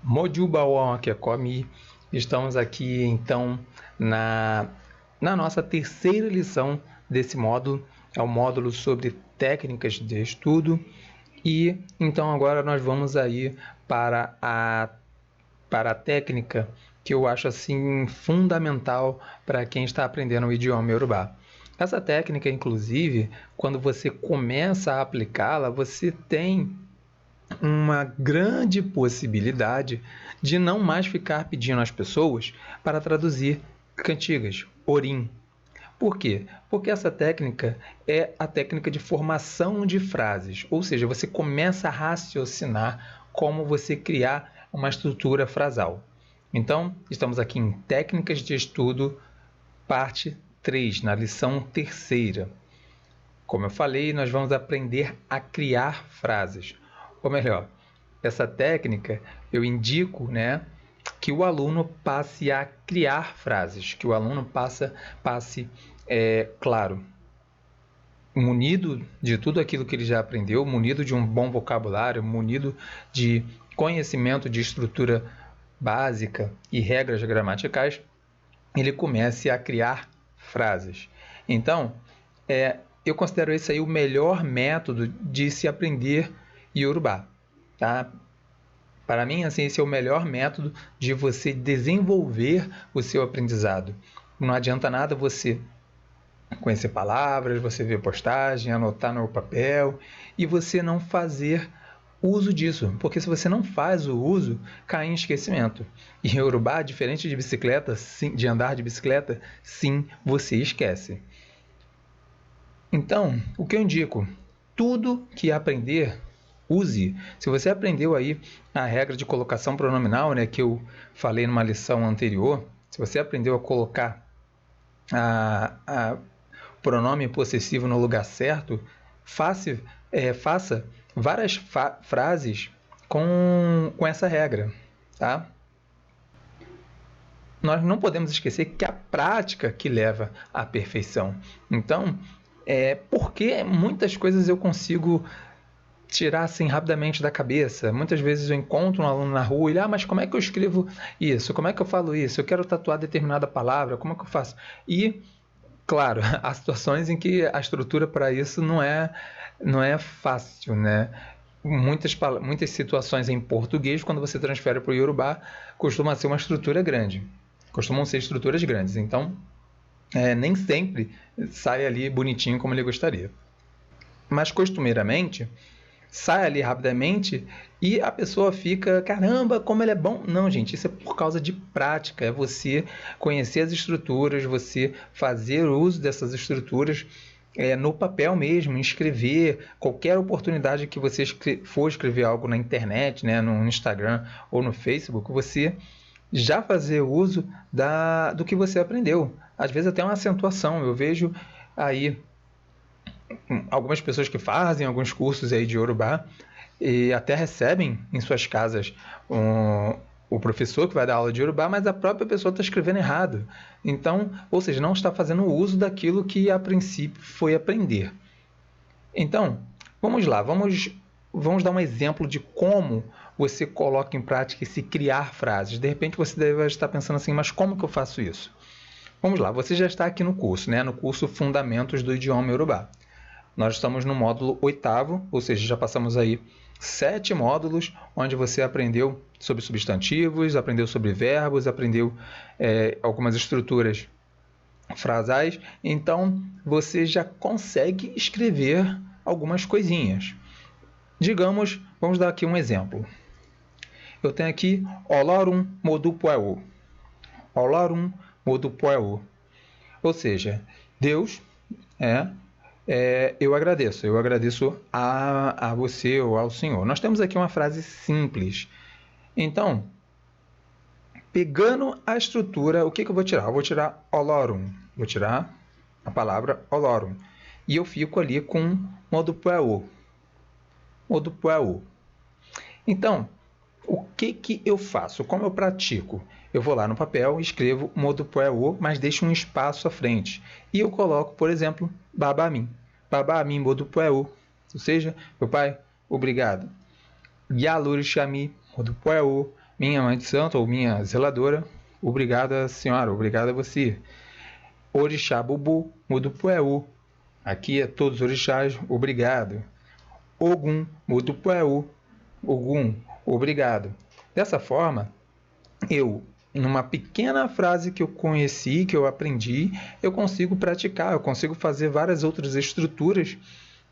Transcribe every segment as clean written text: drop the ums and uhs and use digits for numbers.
Mojuba Kekomi. Estamos aqui então na nossa terceira lição desse módulo, é o módulo sobre técnicas de estudo, e então agora nós vamos aí para a técnica que eu acho assim fundamental para quem está aprendendo o idioma Yorubá. Essa técnica, inclusive, quando você começa a aplicá-la, você tem uma grande possibilidade de não mais ficar pedindo às pessoas para traduzir cantigas, orim. Por quê? Porque essa técnica é a técnica de formação de frases, ou seja, você começa a raciocinar como você criar uma estrutura frasal. Então, estamos aqui em Técnicas de Estudo, parte 3, na lição terceira. Como eu falei, nós vamos aprender a criar frases. Ou melhor, essa técnica eu indico, que o aluno passe a criar frases, que o aluno passe, claro, munido de tudo aquilo que ele já aprendeu, munido de um bom vocabulário, munido de conhecimento de estrutura básica e regras gramaticais, ele comece a criar frases. Então, eu considero esse aí o melhor método de se aprender Yorubá, tá? Para mim, assim, esse é o melhor método de você desenvolver o seu aprendizado. Não adianta nada você conhecer palavras, você ver postagem, anotar no papel e você não fazer uso disso, porque se você não faz o uso, cai em esquecimento. E em Yorubá, diferente de bicicleta, sim, de andar de bicicleta, sim, você esquece. Então, o que eu indico? Tudo que aprender, use. Se você aprendeu aí a regra de colocação pronominal, que eu falei numa lição anterior, se você aprendeu a colocar a pronome possessivo no lugar certo, faça várias frases com essa regra, tá? Nós não podemos esquecer que a prática que leva à perfeição. Então, porque muitas coisas eu consigo tirar assim rapidamente da cabeça. Muitas vezes eu encontro um aluno na rua e mas como é que eu escrevo isso? Como é que eu falo isso? Eu quero tatuar determinada palavra, como é que eu faço? E, claro, há situações em que a estrutura para isso não é fácil, né? Muitas situações em português, quando você transfere para o Yorubá, costuma ser uma estrutura grande. Costumam ser estruturas grandes, então nem sempre sai ali bonitinho como ele gostaria. Mas costumeiramente sai ali rapidamente e a pessoa fica, caramba, como ele é bom. Não, gente, isso é por causa de prática, é você conhecer as estruturas, você fazer uso dessas estruturas no papel mesmo, escrever, qualquer oportunidade que você for escrever algo na internet, no Instagram ou no Facebook, você já fazer uso do que você aprendeu. Às vezes até uma acentuação, eu vejo aí algumas pessoas que fazem alguns cursos aí de Yorubá e até recebem em suas casas o professor que vai dar aula de Yorubá, mas a própria pessoa está escrevendo errado. Então, ou seja, não está fazendo uso daquilo que a princípio foi aprender. Então, vamos lá, vamos dar um exemplo de como você coloca em prática esse criar frases. De repente você deve estar pensando assim, mas como que eu faço isso? Vamos lá, você já está aqui no curso, no curso Fundamentos do Idioma Yorubá. Nós estamos no módulo 8º, ou seja, já passamos aí 7 módulos, onde você aprendeu sobre substantivos, aprendeu sobre verbos, aprendeu algumas estruturas frasais, então você já consegue escrever algumas coisinhas. Digamos, vamos dar aqui um exemplo. Eu tenho aqui Olorum Modupueu. Olorum Modupueu. Ou seja, Deus eu agradeço a você ou ao Senhor. Nós temos aqui uma frase simples. Então, pegando a estrutura, o que eu vou tirar? Eu vou tirar Olorum. Vou tirar a palavra Olorum. E eu fico ali com Modupueu. Modupueu. Então, o que eu faço? Como eu pratico? Eu vou lá no papel, escrevo Modupueu, mas deixo um espaço à frente. E eu coloco, por exemplo, Babamim. Babamim Modupueu. Ou seja, meu pai, obrigado. Yalurishami Modupueu. minha mãe de santo ou minha zeladora, obrigada senhora, obrigada a você. Orixá Bubu, Mudupueu, aqui é todos os orixás, obrigado. Ogum, Mudupueu, Ogum, obrigado. Dessa forma, numa pequena frase que eu conheci, que eu aprendi, eu consigo praticar, eu consigo fazer várias outras estruturas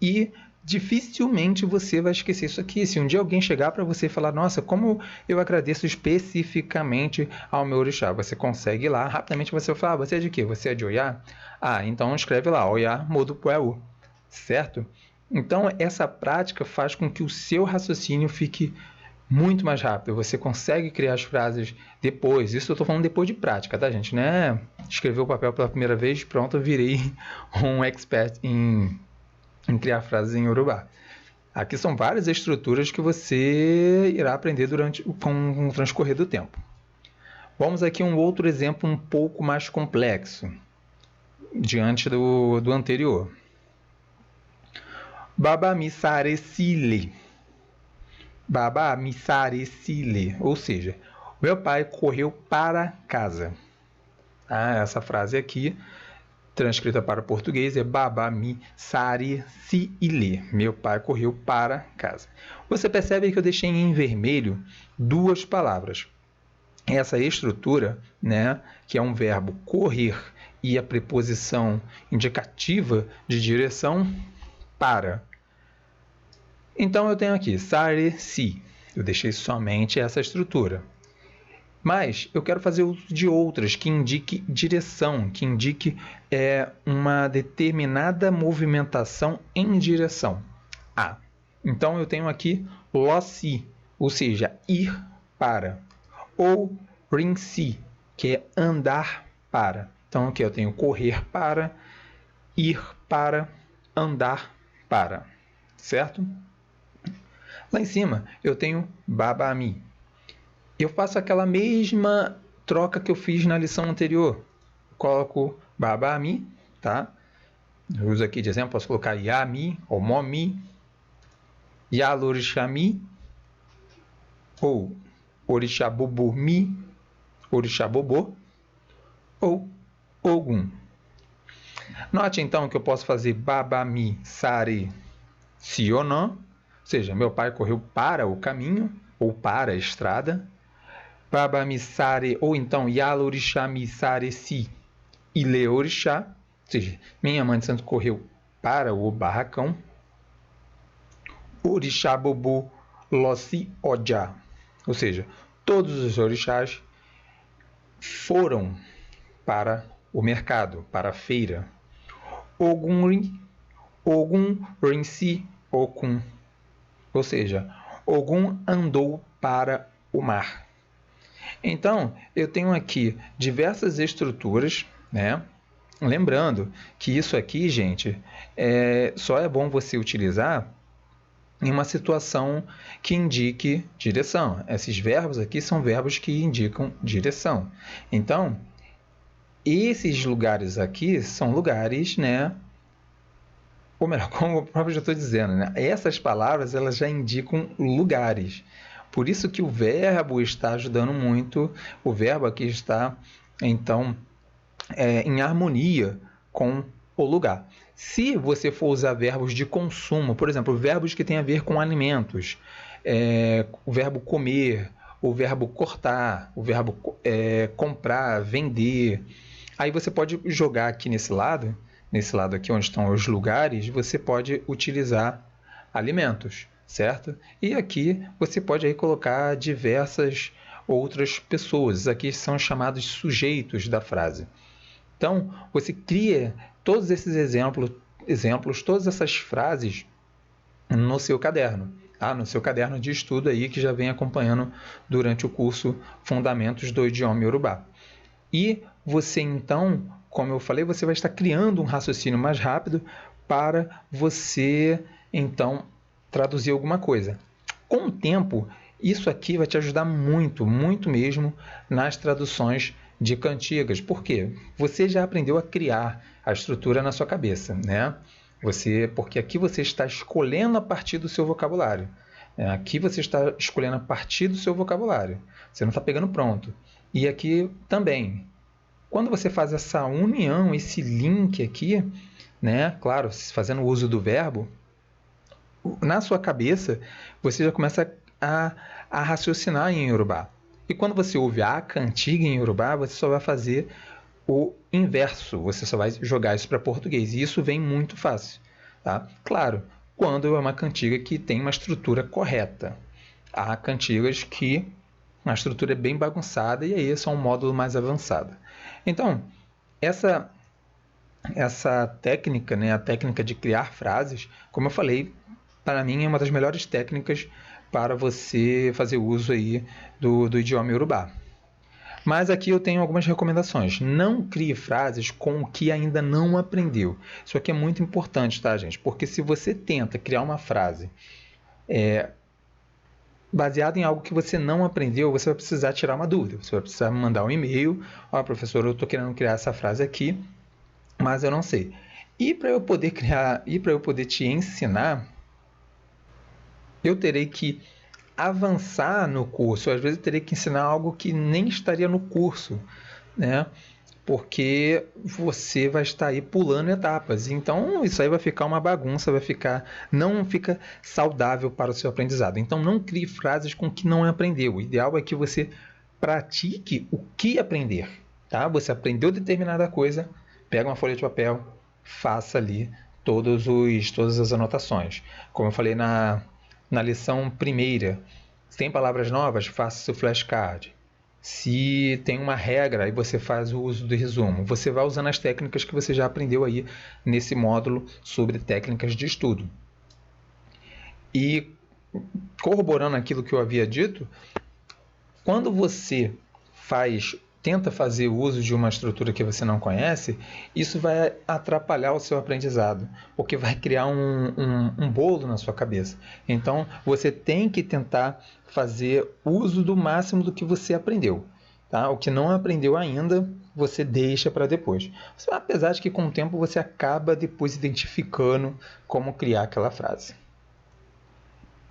e dificilmente você vai esquecer isso aqui. Se um dia alguém chegar para você e falar, nossa, como eu agradeço especificamente ao meu orixá, você consegue ir lá, rapidamente você vai falar, você é de quê? Você é de Oiá? Ah, então escreve lá, Oiá Modupueu, certo? Então essa prática faz com que o seu raciocínio fique muito mais rápido, você consegue criar as frases depois, isso eu estou falando depois de prática, tá gente? Não é escrever o papel pela primeira vez, pronto, eu virei um expert em criar frases em Yorubá. Aqui são várias estruturas que você irá aprender com o transcorrer do tempo. Vamos aqui a um outro exemplo um pouco mais complexo, diante do anterior. Baba misaresile. Baba misaresile, ou seja, meu pai correu para casa. Essa frase aqui, transcrita para o português, é Baba misaresile. Meu pai correu para casa. Você percebe que eu deixei em vermelho duas palavras. Essa estrutura, né, que é um verbo correr e a preposição indicativa de direção, para. Então eu tenho aqui saresi, eu deixei somente essa estrutura. Mas eu quero fazer uso de outras que indique direção, que indique uma determinada movimentação em direção a. Então eu tenho aqui losi, ou seja, ir para, ou rinsi, que é andar para. Então aqui eu tenho correr para, ir para, andar para, certo? Lá em cima eu tenho babami. Eu faço aquela mesma troca que eu fiz na lição anterior. Coloco babami, tá? Eu uso aqui de exemplo, posso colocar yami ou momi, yalorixami, ou orixabobumi, orixabobô, ou ogum. Note então que eu posso fazer babami sare sionan, ou seja, meu pai correu para o caminho ou para a estrada. Babamisare, ou então Yalorixamisare si Ileorixá, ou seja, minha mãe de santo correu para o barracão. Orixabobu Lossi Oja, ou seja, todos os orixás foram para o mercado, para a feira. Ogum Rinsi Okun, ou seja, Ogum andou para o mar. Então, eu tenho aqui diversas estruturas, né? Lembrando que isso aqui, gente, só é bom você utilizar em uma situação que indique direção. Esses verbos aqui são verbos que indicam direção. Então, esses lugares aqui são lugares, né? Ou melhor, como eu próprio já estou dizendo, né? Essas palavras elas já indicam lugares. Por isso que o verbo está ajudando muito, o verbo aqui está, então, em harmonia com o lugar. Se você for usar verbos de consumo, por exemplo, verbos que têm a ver com alimentos, o verbo comer, o verbo cortar, o verbo comprar, vender, aí você pode jogar aqui nesse lado aqui onde estão os lugares, você pode utilizar alimentos. Certo? E aqui você pode aí colocar diversas outras pessoas. Aqui são chamados sujeitos da frase. Então, você cria todos esses exemplos, todas essas frases no seu caderno. No seu caderno de estudo aí que já vem acompanhando durante o curso Fundamentos do Idioma Yorubá. E você então, como eu falei, você vai estar criando um raciocínio mais rápido para você, então, traduzir alguma coisa. Com o tempo, isso aqui vai te ajudar muito, muito mesmo nas traduções de cantigas. Por quê? Você já aprendeu a criar a estrutura na sua cabeça, né? Porque aqui você está escolhendo a partir do seu vocabulário. Aqui você está escolhendo a partir do seu vocabulário. Você não está pegando pronto. E aqui também. Quando você faz essa união, esse link aqui, né? Claro, fazendo uso do verbo, na sua cabeça você já começa a raciocinar em Yorubá. E quando você ouve a cantiga em Yorubá, você só vai fazer o inverso, você só vai jogar isso para português. E isso vem muito fácil. Tá? Claro, quando é uma cantiga que tem uma estrutura correta. Há cantigas que a estrutura é bem bagunçada e aí é só um módulo mais avançado. Então, essa técnica, né, a técnica de criar frases, como eu falei, para mim é uma das melhores técnicas para você fazer uso aí do idioma Yorubá. Mas aqui eu tenho algumas recomendações. Não crie frases com o que ainda não aprendeu. Isso aqui é muito importante, tá, gente? Porque se você tenta criar uma frase baseada em algo que você não aprendeu, você vai precisar tirar uma dúvida. Você vai precisar me mandar um e-mail. Ó, professor, eu estou querendo criar essa frase aqui, mas eu não sei. E para eu poder criar, e para eu poder te ensinar, eu terei que avançar no curso. Às vezes eu terei que ensinar algo que nem estaria no curso, né? Porque você vai estar aí pulando etapas. Então isso aí vai ficar uma bagunça, não fica saudável para o seu aprendizado. Então não crie frases com o que não aprendeu. O ideal é que você pratique o que aprender, tá? Você aprendeu determinada coisa, pega uma folha de papel, faça ali todas as anotações. Como eu falei na lição primeira, se tem palavras novas, faça seu flashcard. Se tem uma regra, aí você faz o uso do resumo. Você vai usando as técnicas que você já aprendeu aí nesse módulo sobre técnicas de estudo. E corroborando aquilo que eu havia dito, quando você tenta fazer uso de uma estrutura que você não conhece, isso vai atrapalhar o seu aprendizado, porque vai criar um bolo na sua cabeça. Então, você tem que tentar fazer uso do máximo do que você aprendeu. Tá? O que não aprendeu ainda, você deixa para depois. Apesar de que com o tempo você acaba depois identificando como criar aquela frase.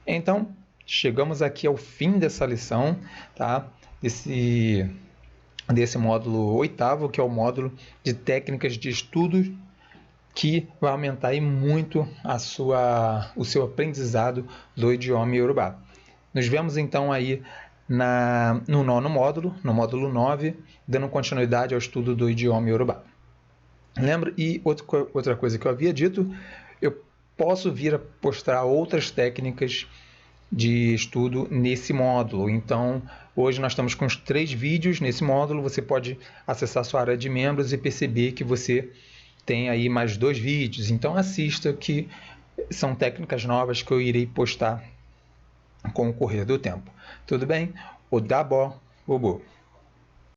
Então, chegamos aqui ao fim dessa lição, tá? Desse módulo 8º, que é o módulo de técnicas de estudo, que vai aumentar aí muito o seu aprendizado do idioma Yorubá. Nos vemos então aí no nono módulo, no módulo 9, dando continuidade ao estudo do idioma Yorubá. Lembra? E outra coisa que eu havia dito, eu posso vir a postar outras técnicas de estudo nesse módulo. Então, hoje nós estamos com os 3 vídeos nesse módulo. Você pode acessar sua área de membros e perceber que você tem aí mais 2 vídeos. Então, assista, que são técnicas novas que eu irei postar com o correr do tempo. Tudo bem? O Dabo Bobo.